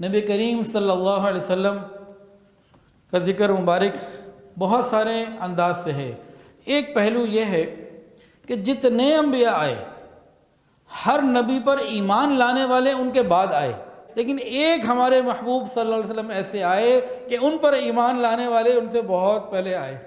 نبی کریم صلی اللہ علیہ وسلم کا ذکر مبارک بہت سارے انداز سے ہے۔ ایک پہلو یہ ہے کہ جتنے انبیاء آئے ہر نبی پر ایمان لانے والے ان کے بعد آئے، لیکن ایک ہمارے محبوب صلی اللہ علیہ وسلم ایسے آئے کہ ان پر ایمان لانے والے ان سے بہت پہلے آئے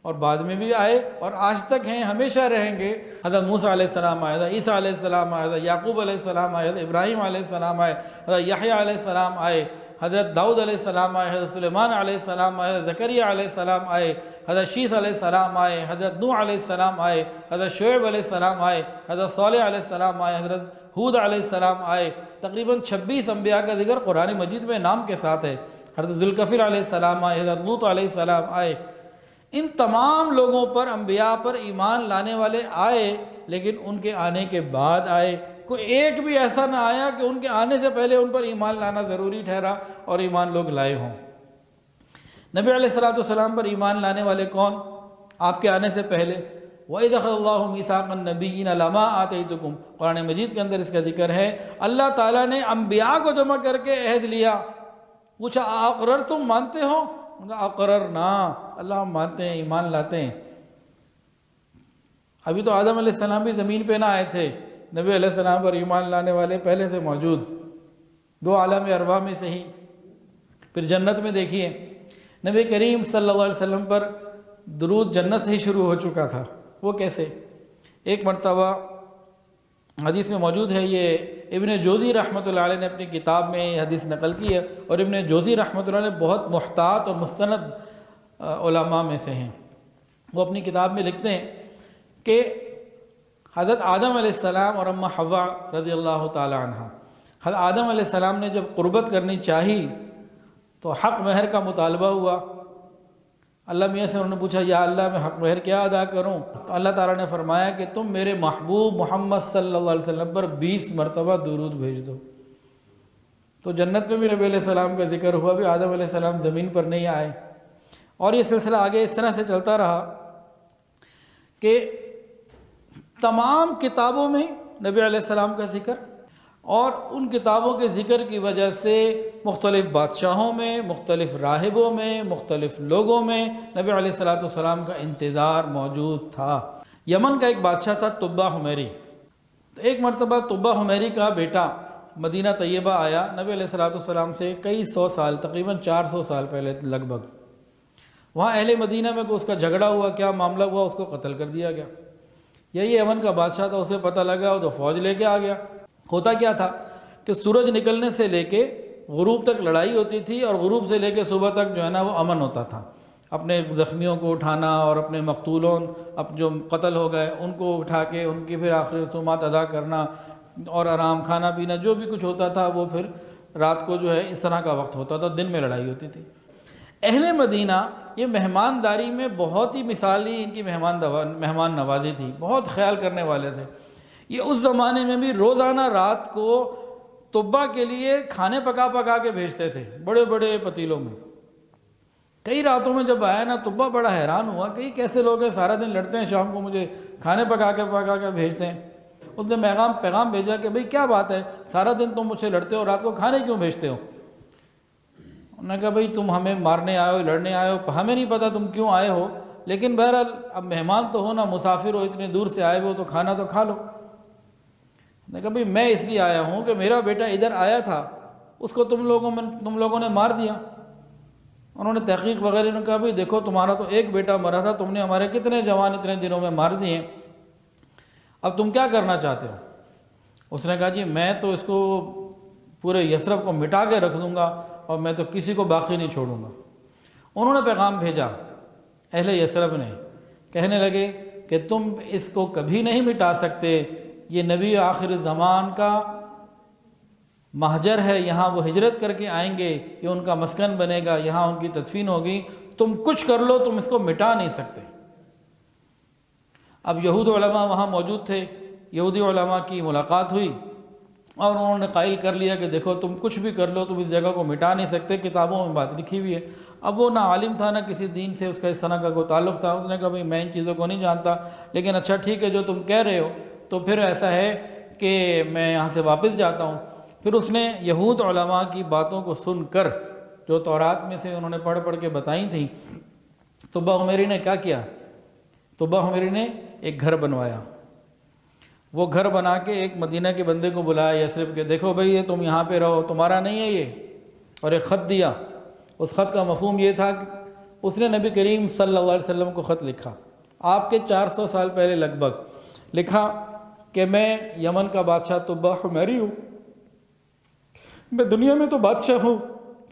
اور بعد میں بھی آئے اور آج تک ہیں، ہمیشہ رہیں گے۔ حضرت موسیٰ علیہ السلام آئے، حضرت عیسیٰ علیہ السلام آئے، حضرت یعقوب علیہ السلام آئے، حضرت ابراہیم علیہ السلام آئے، حضرت یحییٰ علیہ السلام آئے، حضرت داؤد علیہ السلام آئے، حضرت سلیمان علیہ السلام آئے، حضرت زکریا علیہ السلام آئے، حضرت شیث علیہ السلام آئے، حضرت نوح علیہ السلام آئے، حضرت شعیب علیہ السلام آئے، حضرت صالح علیہ السلام آئے، حضرت ہود علیہ السلام آئے۔ تقریباً 26 انبیاء کا ذکر قرآن مجید میں نام کے ساتھ ہے۔ حضرت ذوالکفل علیہ السلام آئے، حضرت لوط علیہ السلام آئے۔ ان تمام لوگوں پر، انبیاء پر ایمان لانے والے آئے، لیکن ان کے آنے کے بعد آئے۔ کوئی ایک بھی ایسا نہ آیا کہ ان کے آنے سے پہلے ان پر ایمان لانا ضروری ٹھہرا اور ایمان لوگ لائے ہوں۔ نبی علیہ السلام پر ایمان لانے والے کون؟ آپ کے آنے سے پہلے وَإِذْ أَخَذَ اللَّهُ مِيثَاقَ النَّبِيِّينَ لَمَا آتَيْتُكُمْ، قرآن مجید کے اندر اس کا ذکر ہے۔ اللہ تعالیٰ نے انبیاء کو جمع کر کے عہد لیا، پوچھا اقرر تم مانتے ہو؟ اقرر نا، اللہ ہم مانتے ہیں، ایمان لاتے ہیں۔ ابھی تو آدم علیہ السلام بھی زمین پہ نہ آئے تھے، نبی علیہ السلام پر ایمان لانے والے پہلے سے موجود، دو عالم ارواح میں سے ہی۔ پھر جنت میں دیکھیے نبی کریم صلی اللہ علیہ وسلم پر درود جنت سے ہی شروع ہو چکا تھا۔ وہ کیسے؟ ایک مرتبہ حدیث میں موجود ہے، یہ ابن جوزی رحمۃ اللہ علیہ نے اپنی کتاب میں یہ حدیث نقل کی ہے، اور ابن جوزی رحمۃ اللہ علیہ بہت محتاط اور مستند علماء میں سے ہیں۔ وہ اپنی کتاب میں لکھتے ہیں کہ حضرت آدم علیہ السلام اور اماں حوا رضی اللہ تعالی عنہ، حضرت آدم علیہ السلام نے جب قربت کرنی چاہی تو حق مہر کا مطالبہ ہوا۔ اللہ میاں سے انہوں نے پوچھا، یا اللہ میں حق مہر کیا ادا کروں؟ تو اللہ تعالیٰ نے فرمایا کہ تم میرے محبوب محمد صلی اللہ علیہ وسلم پر 20 مرتبہ درود بھیج دو۔ تو جنت میں بھی نبی علیہ السلام کا ذکر ہوا، بھی آدم علیہ السلام زمین پر نہیں آئے، اور یہ سلسلہ آگے اس طرح سے چلتا رہا کہ تمام کتابوں میں نبی علیہ السلام کا ذکر، اور ان کتابوں کے ذکر کی وجہ سے مختلف بادشاہوں میں، مختلف راہبوں میں، مختلف لوگوں میں نبی علیہ السلام کا انتظار موجود تھا۔ یمن کا ایک بادشاہ تھا طبہ حمیری۔ تو ایک مرتبہ طبہ حمیری کا بیٹا مدینہ طیبہ آیا نبی علیہ السلام سے کئی سو سال، تقریباً 400 سال پہلے لگ بھگ۔ وہاں اہل مدینہ میں اس کا جھگڑا ہوا، کیا معاملہ ہوا، اس کو قتل کر دیا گیا۔ یہی یمن کا بادشاہ تھا، اسے پتہ لگا تو فوج لے کے آ گیا۔ ہوتا کیا تھا کہ سورج نکلنے سے لے کے غروب تک لڑائی ہوتی تھی، اور غروب سے لے کے صبح تک جو ہے نا وہ امن ہوتا تھا۔ اپنے زخمیوں کو اٹھانا اور اپنے مقتولوں جو قتل ہو گئے ان کو اٹھا کے ان کی پھر آخری رسومات ادا کرنا اور آرام، کھانا پینا جو بھی کچھ ہوتا تھا، وہ پھر رات کو جو ہے اس طرح کا وقت ہوتا تھا، دن میں لڑائی ہوتی تھی۔ اہل مدینہ یہ مہمانداری میں بہت ہی مثالی ان کی مہمان نوازی تھی، بہت خیال کرنے والے تھے۔ یہ اس زمانے میں بھی روزانہ رات کو طبہ کے لیے کھانے پکا پکا کے بھیجتے تھے، بڑے بڑے پتیلوں میں۔ کئی راتوں میں جب آیا نا طبہ بڑا حیران ہوا کہ یہ کیسے لوگ ہیں، سارا دن لڑتے ہیں، شام کو مجھے کھانے پکا کے بھیجتے ہیں۔ اس نے پیغام بھیجا کہ بھئی کیا بات ہے، سارا دن تم مجھ سے لڑتے ہو، رات کو کھانے کیوں بھیجتے ہو؟ انہوں نے کہا بھئی تم ہمیں مارنے آئے ہو، لڑنے آئے ہو، ہمیں نہیں پتہ تم کیوں آئے ہو، لیکن بہرحال اب مہمان تو ہو نا، مسافر ہو، اتنے دور سے آئے ہو تو کھانا تو کھا لو۔ نے کہا بھئی میں اس لیے آیا ہوں کہ میرا بیٹا ادھر آیا تھا، اس کو تم لوگوں نے مار دیا۔ انہوں نے تحقیق وغیرہ نے کہا بھئی دیکھو تمہارا تو ایک بیٹا مرا تھا، تم نے ہمارے کتنے جوان اتنے دنوں میں مار دیے، اب تم کیا کرنا چاہتے ہو؟ اس نے کہا جی میں تو اس کو پورے یثرب کو مٹا کے رکھ دوں گا، اور میں تو کسی کو باقی نہیں چھوڑوں گا۔ انہوں نے پیغام بھیجا اہل یثرب نے، کہنے لگے کہ تم اس کو کبھی نہیں مٹا سکتے، یہ نبی آخر زمان کا مہجر ہے، یہاں وہ ہجرت کر کے آئیں گے، یہ ان کا مسکن بنے گا، یہاں ان کی تدفین ہوگی، تم کچھ کر لو تم اس کو مٹا نہیں سکتے۔ اب یہود علماء وہاں موجود تھے، یہودی علماء کی ملاقات ہوئی اور انہوں نے قائل کر لیا کہ دیکھو تم کچھ بھی کر لو تم اس جگہ کو مٹا نہیں سکتے، کتابوں میں بات لکھی ہوئی ہے۔ اب وہ نہ عالم تھا نہ کسی دین سے اس کا اس طرح کا کوئی تعلق تھا، اس نے کہا بھئی میں ان چیزوں کو نہیں جانتا، لیکن اچھا ٹھیک ہے جو تم کہہ رہے ہو تو پھر ایسا ہے کہ میں یہاں سے واپس جاتا ہوں۔ پھر اس نے یہود علماء کی باتوں کو سن کر جو تورات میں سے انہوں نے پڑھ پڑھ کے بتائی تھیں، طبہ حمیری نے کیا طبہ حمیری نے ایک گھر بنوایا. وہ گھر بنا کے ایک مدینہ کے بندے کو بلایا یثرب کے، دیکھو بھئی یہ تم یہاں پہ رہو، تمہارا نہیں ہے یہ، اور ایک خط دیا. اس خط کا مفہوم یہ تھا کہ اس نے نبی کریم صلی اللہ علیہ وسلم کو خط لکھا، آپ کے 400 سال پہلے لگ بھگ لکھا کہ میں یمن کا بادشاہ طبہ حمیری ہوں، میں دنیا میں تو بادشاہ ہوں،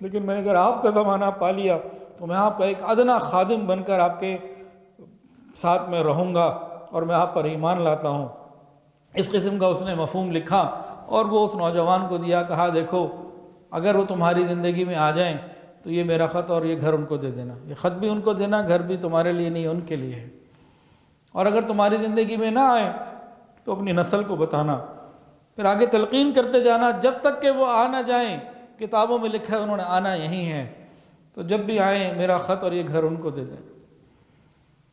لیکن میں اگر آپ کا زمانہ پا لیا تو میں آپ کا ایک ادنا خادم بن کر آپ کے ساتھ میں رہوں گا، اور میں آپ پر ایمان لاتا ہوں. اس قسم کا اس نے مفہوم لکھا اور وہ اس نوجوان کو دیا. کہا دیکھو اگر وہ تمہاری زندگی میں آ جائیں تو یہ میرا خط اور یہ گھر ان کو دے دینا، یہ خط بھی ان کو دینا، گھر بھی تمہارے لیے نہیں ان کے لیے ہے. اور اگر تمہاری زندگی میں نہ آئیں تو اپنی نسل کو بتانا. پھر آگے تلقین کرتے جانا جب تک کہ وہ آ نہ جائیں. کتابوں میں لکھا ہے انہوں نے آنا یہیں ہے، تو جب بھی آئیں میرا خط اور یہ گھر ان کو دے دیں.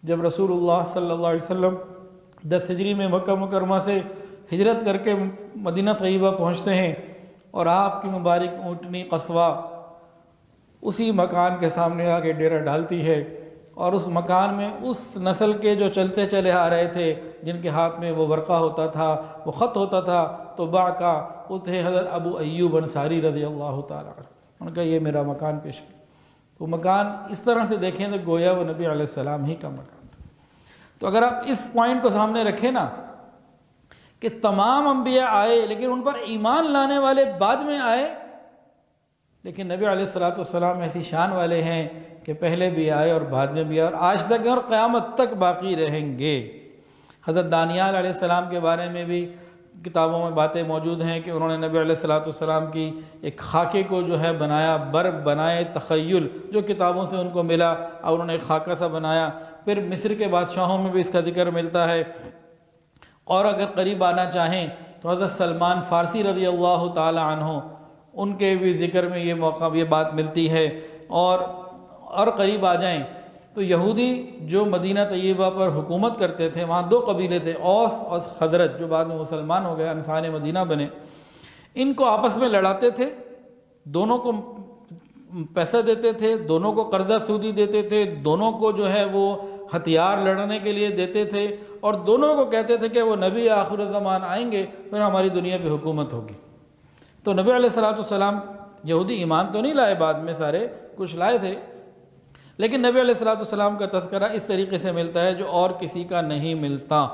جب رسول اللہ صلی اللہ علیہ وسلم 10 ہجری میں مکہ مکرمہ سے ہجرت کر کے مدینہ طیبہ پہنچتے ہیں اور آپ کی مبارک اونٹنی قصوہ اسی مکان کے سامنے آ کے ڈیرا ڈالتی ہے، اور اس مکان میں اس نسل کے جو چلتے چلے آ رہے تھے، جن کے ہاتھ میں وہ ورقہ ہوتا تھا، وہ خط ہوتا تھا طباع کا، وہ تھے حضرت ابو ایوب انصاری رضی اللہ تعالیٰ عنہ. ان کا یہ میرا مکان پیش کیا. وہ مکان اس طرح سے دیکھیں تو گویا وہ نبی علیہ السلام ہی کا مکان تھا. تو اگر آپ اس پوائنٹ کو سامنے رکھیں نا کہ تمام انبیاء آئے لیکن ان پر ایمان لانے والے بعد میں آئے، لیکن نبی علیہ السلام ایسی شان والے ہیں کہ پہلے بھی آئے اور بعد میں بھی آئے، اور آج تک اور قیامت تک باقی رہیں گے. حضرت دانیال علیہ السلام کے بارے میں بھی کتابوں میں باتیں موجود ہیں کہ انہوں نے نبی علیہ السلام کی ایک خاکے کو جو ہے بنایا، برق بنائے تخیل جو کتابوں سے ان کو ملا، اور انہوں نے ایک خاکہ سا بنایا. پھر مصر کے بادشاہوں میں بھی اس کا ذکر ملتا ہے. اور اگر قریب آنا چاہیں تو حضرت سلمان فارسی رضی اللہ تعالی عنہ، ان کے بھی ذکر میں یہ موقع یہ بات ملتی ہے. اور قریب آ جائیں تو یہودی جو مدینہ طیبہ پر حکومت کرتے تھے، وہاں 2 قبیلے تھے، اوس اور خزرج، جو بعد میں مسلمان ہو گئے، انصار مدینہ بنے. ان کو آپس میں لڑاتے تھے، دونوں کو پیسہ دیتے تھے، دونوں کو قرضہ سودی دیتے تھے، دونوں کو جو ہے وہ ہتھیار لڑنے کے لیے دیتے تھے، اور دونوں کو کہتے تھے کہ وہ نبی آخر الزمان آئیں گے پھر ہماری دنیا پہ حکومت ہوگی. تو نبی علیہ السلام یہودی ایمان تو نہیں لائے، بعد میں سارے کچھ لائے تھے، لیکن نبی علیہ السلام کا تذکرہ اس طریقے سے ملتا ہے جو اور کسی کا نہیں ملتا.